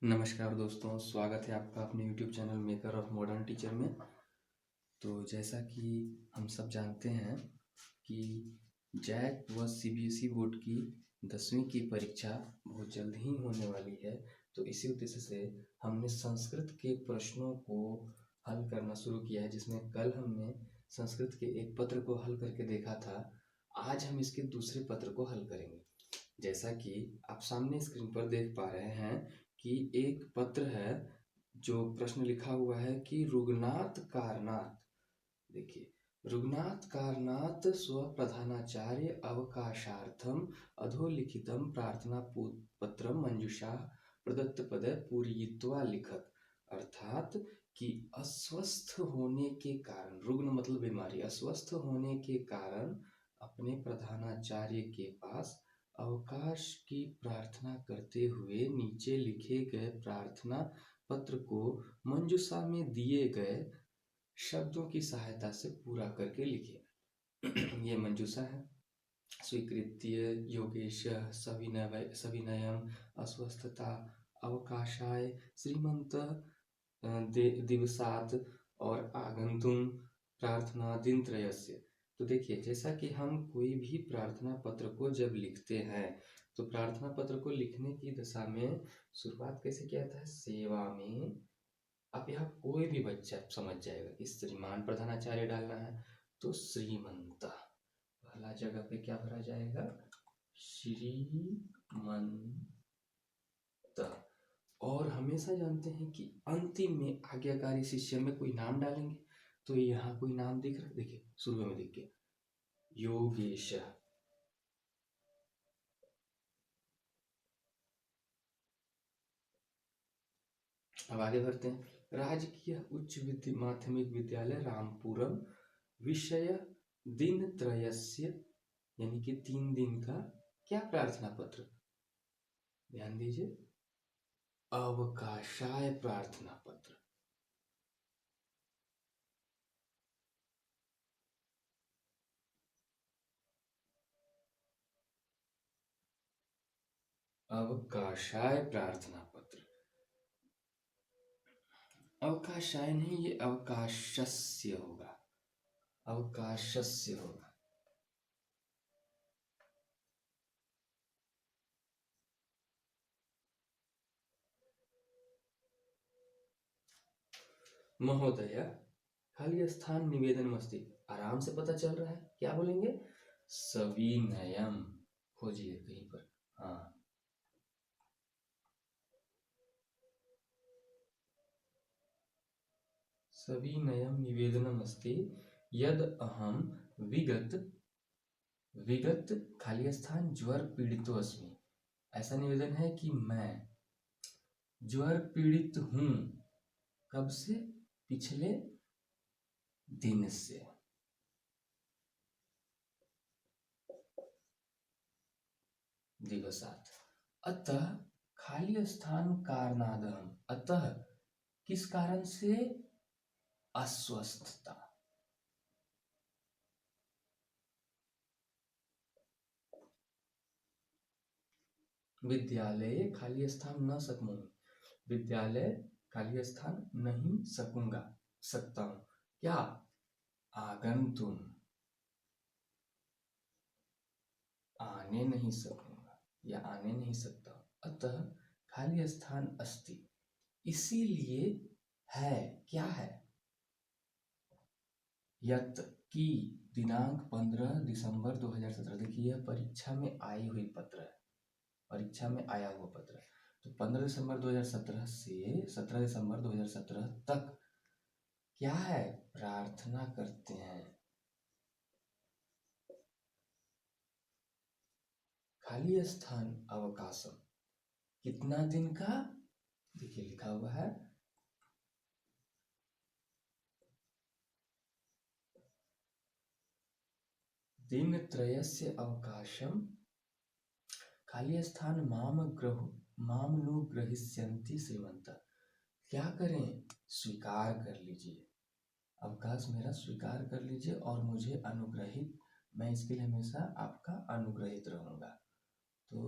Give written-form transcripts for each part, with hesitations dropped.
नमस्कार दोस्तों, स्वागत है आपका अपने YouTube channel maker of modern teacher में। तो जैसा कि हम सब जानते हैं कि जैक व CBSE बोर्ड की 10वीं की परीक्षा बहुत जल्द ही होने वाली है। तो इसी उद्देश्य से हमने संस्कृत के प्रश्नों को हल करना शुरू किया है, जिसमें कल हमने संस्कृत के एक पत्र को हल करके देखा था। आज हम इसके दूसरे पत्र को हल करेंगे। जैसा कि आप सामने स्क्रीन पर देख पा रहे हैं कि एक पत्र है जो प्रश्न लिखा हुआ है कि रुगनाथ कारनाथ। देखिए, रुगनाथ कारनाथ स्वप्रधानाचार्य अवकाशार्थम अधोलिखितम प्रार्थना पत्रम मंजूषा प्रदत्त पद पूरयित्वा लिखत। अर्थात कि अस्वस्थ होने के कारण, रुग्ण मतलब बीमारी, अस्वस्थ होने के कारण अपने प्रधानाचार्य के पास अवकाश की प्रार्थना करते हुए नीचे लिखे गए प्रार्थना पत्र को मंजूषा में दिए गए शब्दों की सहायता से पूरा करके लिखे। ये मंजूषा है। स्वीकृत्य योगेश सविनयम अस्वस्थता अवकाशाय श्रीमंत दिवसात और आगंतुम प्रार्थना दिन त्रयस्य। तो देखिए, जैसा कि हम कोई भी प्रार्थना पत्र को जब लिखते हैं तो प्रार्थना पत्र को लिखने की दशा में शुरुआत कैसे किया जाता है? सेवा में। अब यहाँ कोई भी बच्चा समझ जाएगा कि श्रीमान प्रधानाचार्य डालना है तो श्रीमंत, पहला जगह पे क्या भरा जाएगा? श्रीमंत। और हमेशा जानते हैं कि अंतिम में आज्ञाकारी शिष्य में कोई नाम डालेंगे। तो यहाँ कोई नाम दिख रहा है, देखिए शुरू में देखिए योगेश। अब आगे बढ़ते हैं। राजकीय उच्च माध्यमिक विद्यालय रामपुरम विषय दिन त्रयस्य, यानी कि 3 दिन का क्या प्रार्थना पत्र? ध्यान दीजिए, अवकाशाय प्रार्थना पत्र। अवकाशाय प्रार्थना पत्र। अवकाशाय नहीं, ये अवकाशस्य होगा, अवकाशस्य होगा। महोदय, खाली स्थान निवेदन अस्ति। आराम से पता चल रहा है, क्या बोलेंगे? सविनयम। खोजिए कहीं पर। हाँ, सविनयम निवेदनम अस्ति यद अहम विगत विगत खाली स्थान ज्वर पीड़ितो अस्मि। ऐसा निवेदन है कि मैं ज्वर पीड़ित हूं। कब से? पिछले दिन से। दिवसात। अतः खाली स्थान कारणादहम। अतः किस कारण से? अस्वस्थता। विद्यालय खाली स्थान न सकूंगा। विद्यालय खाली स्थान नहीं सकता हूं। क्या? आगंतुम, आने नहीं सकूंगा या आने नहीं सकता। अतः खाली स्थान अस्ति, इसीलिए है। क्या है? यत की दिनांक 15 दिसंबर 2017। देखिए, यह परीक्षा में आई हुई पत्र है, परीक्षा में आया हुआ पत्र है। तो 15 दिसंबर 2017 से 17 दिसंबर 2017 तक क्या है? प्रार्थना करते हैं। खाली स्थान अवकाशम, कितना दिन का? देखिए लिखा हुआ है दिन त्रयस्य अवकाशम खाली स्थान माम नु ग्रहिष्यन्ति श्रीमंत। क्या करें? स्वीकार कर लीजिए, अवकाश मेरा स्वीकार कर लीजिए और मुझे अनुग्रहित, मैं इसके लिए हमेशा आपका अनुग्रहित रहूंगा। तो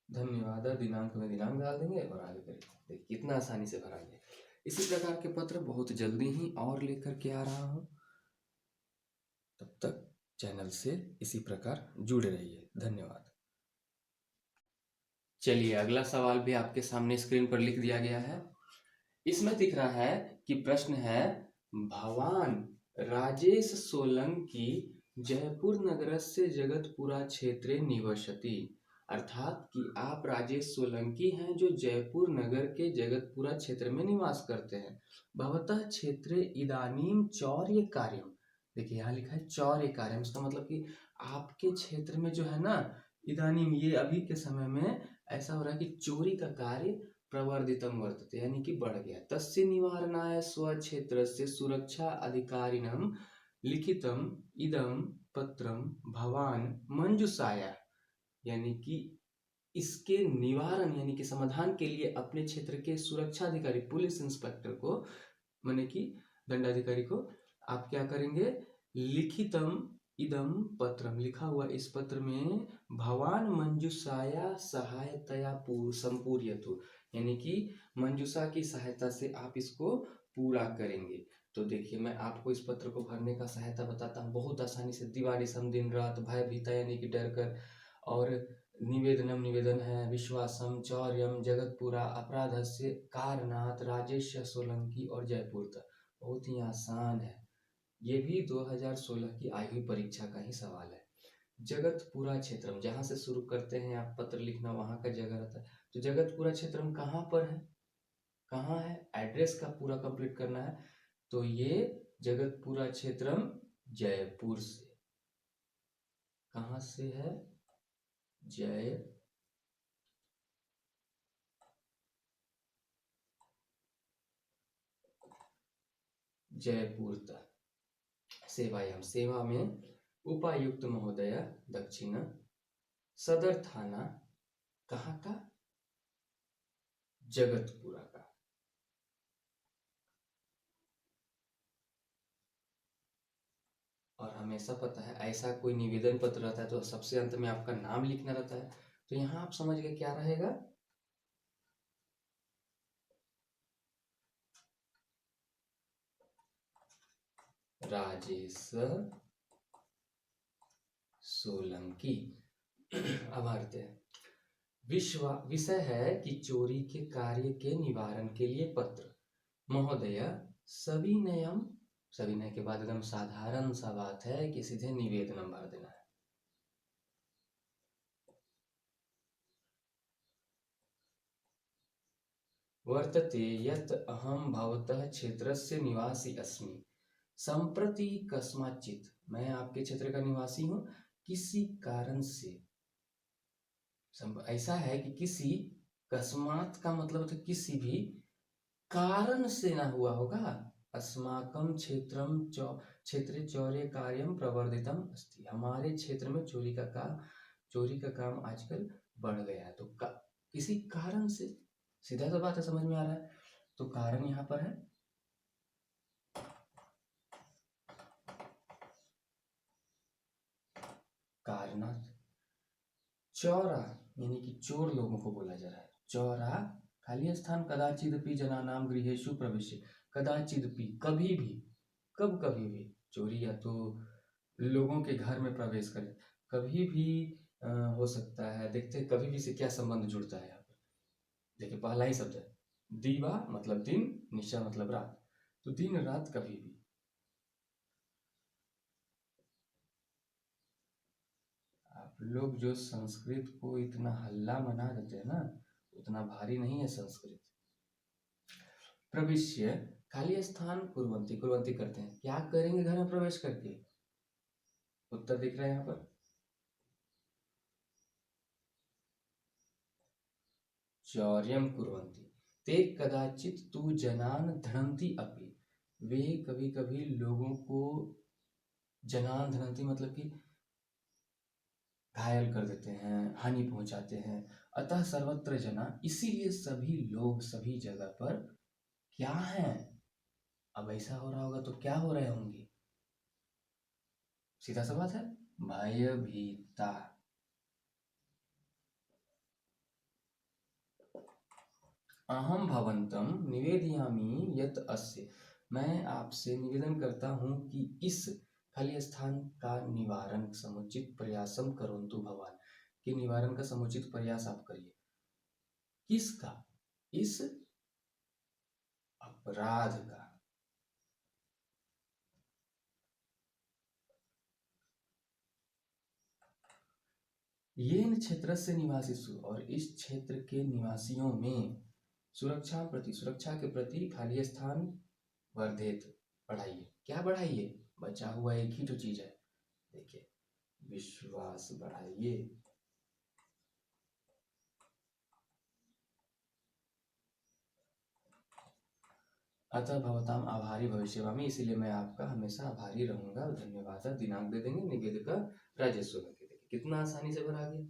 धन्यवाद दिनांक में दिनांक डाल देंगे और आगे करेंगे। देखिए कितना आसानी से भरा गया। इसी प्रकार के पत्र बहुत जल्दी ही और लेकर के आ रहा हूँ। तब तक चैनल से इसी प्रकार जुड़े रहिए। धन्यवाद। चलिए अगला सवाल भी आपके सामने स्क्रीन पर लिख दिया गया है। इसमें दिख रहा है कि प्रश्न है, भवान राजेश सोलंकी जयपुर नगरस्य जगतपुरा क्षेत्रे निवसति। अर्थात कि आप राजेश सोलंकी हैं जो जयपुर नगर के जगतपुरा क्षेत्र में निवास करते हैं। भवतः क्षेत्रे इदानीम चौर्य कार्यम। देखिए यहाँ लिखा है चौर्य कार्यम, इसका मतलब कि आपके क्षेत्र में जो है ना, इदानीम ये अभी के समय में ऐसा हो रहा है कि चोरी का कार्य प्रवर्धितम वर्तते, यानी कि बढ़ गया। तस्य निवारणाय स्वक्षेत्रस्य सुरक्षा अधिकारिणं लिखितम इदम पत्रम भवान मंजूषाया। यानी कि इसके निवारण यानी कि समाधान के लिए अपने क्षेत्र के सुरक्षा अधिकारी पुलिस इंस्पेक्टर को, माने कि दंडाधिकारी को आप क्या करेंगे, लिखितम इदम पत्रम, लिखा हुआ इस पत्र में भवान मंजूषाया सहायतया संपूर्यतु, यानी कि मंजूषा की सहायता से आप इसको पूरा करेंगे। तो देखिए मैं आपको इस पत्र को भरने का सहायता बताता हूँ बहुत आसानी से। दिवाली सम दिन रात भय भीता यानी कि डर कर, और निवेदनम निवेदन है, विश्वासम चौर्यम जगतपुरा अपराधस्य कारणात राजेश सोलंकी और जयपुर तक। बहुत ही आसान है, ये भी 2016 की आई हुई परीक्षा का ही सवाल है। जगतपुरा क्षेत्रम, जहाँ से शुरू करते हैं आप पत्र लिखना वहाँ का जगह रहता है। तो जगतपुरा क्षेत्रम कहाँ पर है, कहाँ है, एड्रेस का पूरा कंप्लीट करना है। तो ये जगतपुरा क्षेत्रम जयपुर से, कहाँ से है, जयपुर तक। सेवायाम, सेवा में उपायुक्त महोदय दक्षिण, सदर थाना कहाँ का, जगतपुरा का। और हमेशा पता है ऐसा कोई निवेदन पत्र रहता है तो सबसे अंत में आपका नाम लिखना रहता है। तो यहाँ आप समझ गए क्या रहेगा, राजेश सोलंकी। अब आते हैं, विषय है कि चोरी के कार्य के निवारण के लिए पत्र। महोदय सविनयम, सविनय के बाद एकदम साधारण सा बात है कि सीधे निवेदनम भर देना है। वर्तते यत् अहम भवतः क्षेत्रस्य निवासी अस्मि, संप्रति कस्माचित, मैं आपके क्षेत्र का निवासी हूँ, किसी कारण से, ऐसा है कि किसी, कस्मात का मतलब तो किसी भी कारण से ना हुआ होगा। अस्माकम क्षेत्रम क्षेत्रे चौर्य कार्यम प्रवर्धितम अस्ति, हमारे क्षेत्र में चोरी का काम आजकल बढ़ गया है। तो किसी कारण से, सीधा सा बात है, समझ में आ रहा है। तो कारण यहाँ पर है, कारणात। चौरा यानी कि चोर लोगों को बोला जा रहा है। चौरा खाली स्थान कदाचिदपि जनानाम गृहेषु प्रवेश, कदाचिदपि कभी भी, कब कभी भी चोरी या तो लोगों के घर में प्रवेश करे, कभी भी हो सकता है। देखते हैं कभी भी से क्या संबंध जुड़ता है यहाँ पर। देखिए पहला ही शब्द है, दीवा मतलब दिन, निशा मतलब रात, तो दिन रात कभी भी। आप लोग जो संस्कृत को इतना हल्ला मना देते हैं ना, उतना भारी नहीं है संस्कृत। प्रविश्य खाली स्थान कुर्वन्ति, कुर्वन्ति करते हैं, क्या करेंगे घर में प्रवेश करके, उत्तर दिख रहा है यहाँ पर। चौर्यम कुर्वन्ति, ते कदाचित तु जनान धनंति अपि, वे कभी कभी लोगों को, जनान धनंति मतलब कि घायल कर देते हैं, हानि पहुंचाते हैं। अतः सर्वत्र जना, इसीलिए सभी लोग सभी जगह पर क्या है। अब ऐसा हो रहा होगा तो क्या हो रहे होंगे, सीधा सा बात है, भयभीता। अहम भवन्तं निवेदयामि यत् अस्य, मैं आपसे निवेदन करता हूँ कि इस खाली स्थान का निवारण समुचित प्रयासम करोन्तु भवान, कि निवारण का समुचित प्रयास आप करिए। किसका? इस अपराध का। येन क्षेत्रस्य निवासिषु, और इस क्षेत्र के निवासियों में, सुरक्षा के प्रति खाली स्थान वर्धित, बढ़ाइए। क्या बढ़ाइए? बचा हुआ एक ही जो चीज है, देखिए, विश्वास बढ़ाइए। अतः भवताम आभारी भविष्यवामी, इसीलिए मैं आपका हमेशा आभारी रहूंगा। धन्यवाद। दिनांक दे देंगे, निवेदिका राजस्व में दे देंगे। कितना आसानी से भरा गया।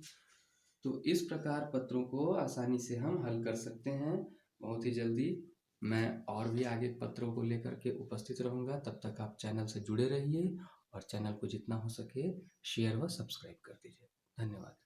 तो इस प्रकार पत्रों को आसानी से हम हल कर सकते हैं बहुत ही जल्दी। मैं और भी आगे पत्रों को लेकर के उपस्थित रहूंगा। तब तक आप चैनल से जुड़े रहिए और चैनल को जितना हो सके शेयर व सब्सक्राइब कर दीजिए। धन्यवाद।